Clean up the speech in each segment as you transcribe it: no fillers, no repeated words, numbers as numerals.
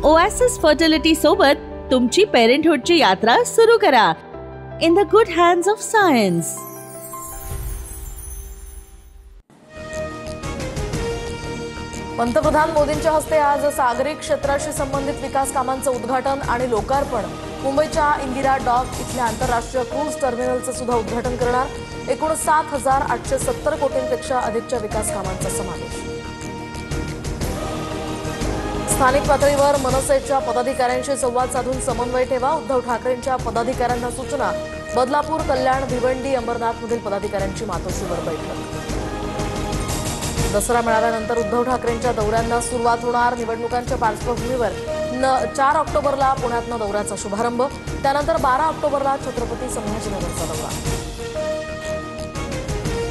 Oasis fertility सोबत तुमची पेरेंटहुडची यात्रा सुरू करा in the good hands of science. पंतप्रधान मोदींच्या हस्ते आज सागरी क्षेत्राशी संबंधित विकास कामांचं उद्घाटन आणि लोकार्पण। मुंबईच्या इंदिरा डॉक इथल्या आंतरराष्ट्रीय क्रूज टर्मिनलचं सुद्धा उद्घाटन करणार। एकूण 7,870 कोटींपेक्षा अधिकच्या विकास कामांचा समावेश। स्थानिक पातळीवर मनसेच्या पदाधिकाऱ्यांशी संवाद साधून समन्वय ठेवा। उद्धव ठाकरेंच्या पदाधिकाऱ्यांना सूचना। बदलापूर, कल्याण, भिवंडी, अंबरनाथमधील पदाधिकाऱ्यांची मातोश्रीवर बैठक। दसरा मेळाव्यानंतर उद्धव ठाकरेंच्या दौऱ्यांना सुरुवात होणार। निवडणुकांच्या पार्श्वभूमीवर 4 ऑक्टोबरला पुण्यातनं दौऱ्याचा शुभारंभ, त्यानंतर 12 ऑक्टोबरला छत्रपती संभाजीनगरचा दौरा।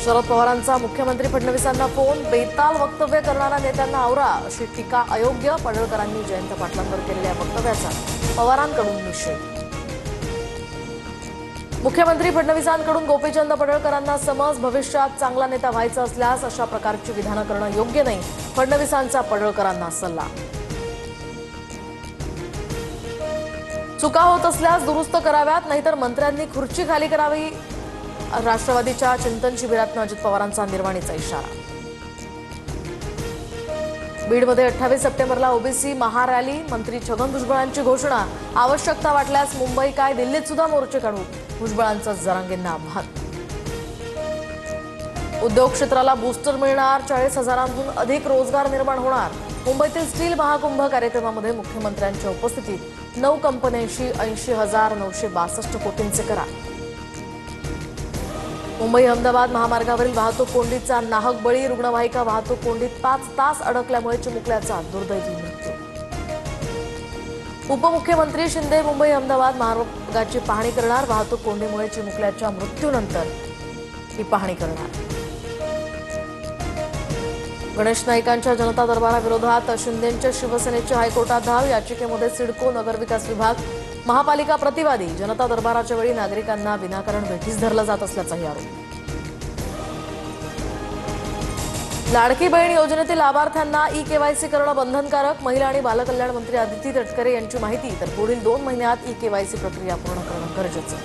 शरद पवारांचा मुख्यमंत्री फडणवीसांना फोन। बेताल वक्तव्य करणाऱ्या नेत्यांना आवरा, अशी टीका अयोग्य। पडळकरांनी जयंत पाटलांवर केलेल्या वक्तव्याचा पवारांकडून निषेध। मुख्यमंत्री फडणवीसांकडून गोपीचंद पडळकरांना समज। भविष्यात चांगला नेता व्हायचा असल्यास अशा प्रकारची विधानं करणं योग्य नाही, फडणवीसांचा पडळकरांना सल्ला। चुका होत असल्यास दुरुस्त कराव्यात, नाहीतर मंत्र्यांनी खुर्ची खाली करावी। राष्ट्रवादीच्या चिंतन शिबिरातनं अजित पवारांचा निर्वाणीचा इशारा। बीडमध्ये 28 सप्टेंबरला ओबीसी महारॅली। मंत्री छगन भुजबळांची घोषणा। आवश्यकता वाटल्यास मुंबई काय दिल्लीत सुद्धा मोर्चे काढू, भुजबळांचं जरांगेंना आव्हान। उद्योग क्षेत्राला बूस्टर मिळणार। 40,000 अधिक रोजगार निर्माण होणार। मुंबईतील स्टील महाकुंभ कार्यक्रमामध्ये मुख्यमंत्र्यांच्या उपस्थितीत 9 कंपन्यांशी 80,962 कोटींचे करार। मुंबई अहमदाबाद महामार्गावरील वाहतूक कोंडीचा नाहक बळी। रुग्णवाहिका वाहतूक कोंडीत 5 तास अडकल्यामुळे चिमुकल्याचा दुर्दैवी मृत्यू। उपमुख्यमंत्री शिंदे मुंबई अहमदाबाद महामार्गाची पाहणी करणार। वाहतूक कोंडीमुळे चिमुकल्याच्या मृत्यूनंतर ही पाहणी करणार। गणेश नाईकांच्या जनता दरबाराविरोधात शिंदेंच्या शिवसेनेच्या हायकोर्टात धाव। याचिकेमध्ये सिडको, नगरविकास विभाग, महापालिका प्रतिवादी। जनता दरबाराच्या वेळी नागरिकांना विनाकारण वेठीस धरलं जात असल्याचाही आरोप। लाडकी बहीण योजनेतील लाभार्थ्यांना ई-केवायसी करणं बंधनकारक। महिला आणि बालकल्याण मंत्री अदिती तटकरे यांची माहिती। तर पुढील 2 महिन्यात ई-केवायसी प्रक्रिया पूर्ण करणं गरजेचं।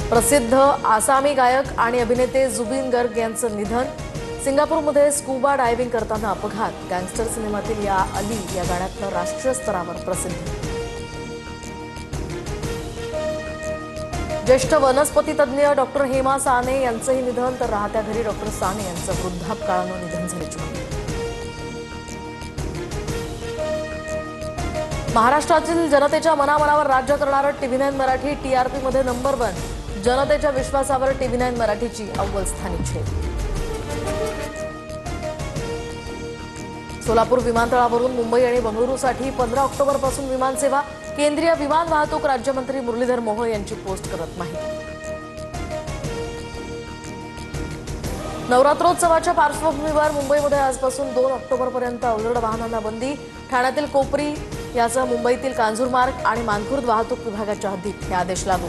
प्रसिद्ध आसामी गायक आणि अभिनेते जुबिन गर्ग यांचं निधन। सिंगापूरमध्ये स्कूबा डायव्हिंग करताना अपघात। गँगस्टर सिनेमातील या अली या गाण्यातनं राष्ट्रीय स्तरावर प्रसिद्धी। ज्येष्ठ वनस्पती तज्ज्ञ डॉक्टर हेमा साने यांचंही निधन। तर राहत्या घरी डॉक्टर साने यांचं वृद्धापकाळानं निधन झाल्याची माहिती। महाराष्ट्रातील जनतेच्या मनामनावर राज्य करणारं TV9 मराठी TRPमध्ये नंबर 1। जनतेच्या विश्वासावर TV9 मराठीची अव्वल स्थानी झेप। सोलापूर विमानतळावरून मुंबई आणि बंगळुरूसाठी 15 ऑक्टोबरपासून विमानसेवा। केंद्रीय विमान वाहतूक राज्यमंत्री मुरलीधर मोहोळ यांची पोस्ट करत माहिती। नवरात्रोत्सवाच्या पार्श्वभूमीवर मुंबईमध्ये आजपासून 2 ऑक्टोबरपर्यंत अवजड वाहनांना बंदी। ठाण्यातील कोपरी यासह मुंबईतील कांजूरमार्ग आणि मानखुर्द वाहतूक विभागाच्या हद्दीत हे आदेश लागू।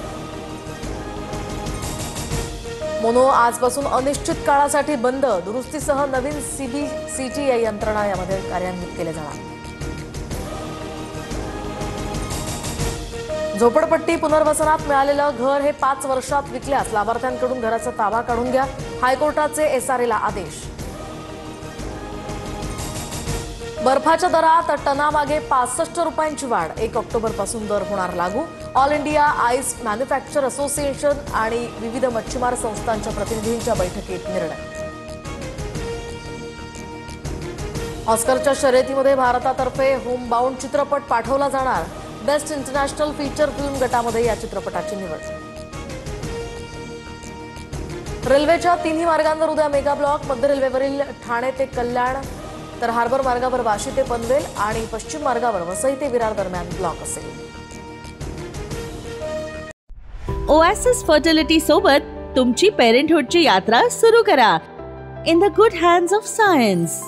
मोनो आजपासून अनिश्चित काळासाठी बंद। दुरुस्तीसह नवीन CBCTI यंत्रणा यामध्ये कार्यान्वित केले जाणार। झोपडपट्टी पुनर्वसनात मिळालेलं घर हे 5 वर्षात विकल्यास लाभार्थ्यांकडून घराचा ताबा काढून घ्या। हायकोर्टाचे SRAला आदेश। बर्फाच्या दरात टनामागे 65 रुपयांची वाढ। 1 ऑक्टोबरपासून दर होणार लागू। All India ice manufacture association आणि विविध मच्छीमार संस्थांच्या प्रतिनिधींच्या बैठकीत निर्णय। ऑस्करच्या शर्यतीमध्ये भारतातर्फे होमबाउंड चित्रपट पाठवला जाणार। बेस्ट इंटरनॅशनल फीचर फिल्म गटामध्ये या चित्रपटाची निवड। रेल्वेच्या 3ही मार्गांवर उद्या मेगा ब्लॉक। मध्य रेल्वेवरील ठाणे ते कल्याण, तर हार्बर मार्गावर वाशी ते पनवेल आणि पश्चिम मार्गावर वसई ते विरार दरम्यान ब्लॉक असेल। ओएसिस फर्टिलिटी सोबत तुमची पेरेंटहुडची यात्रा सुरू करा in the good hands of science.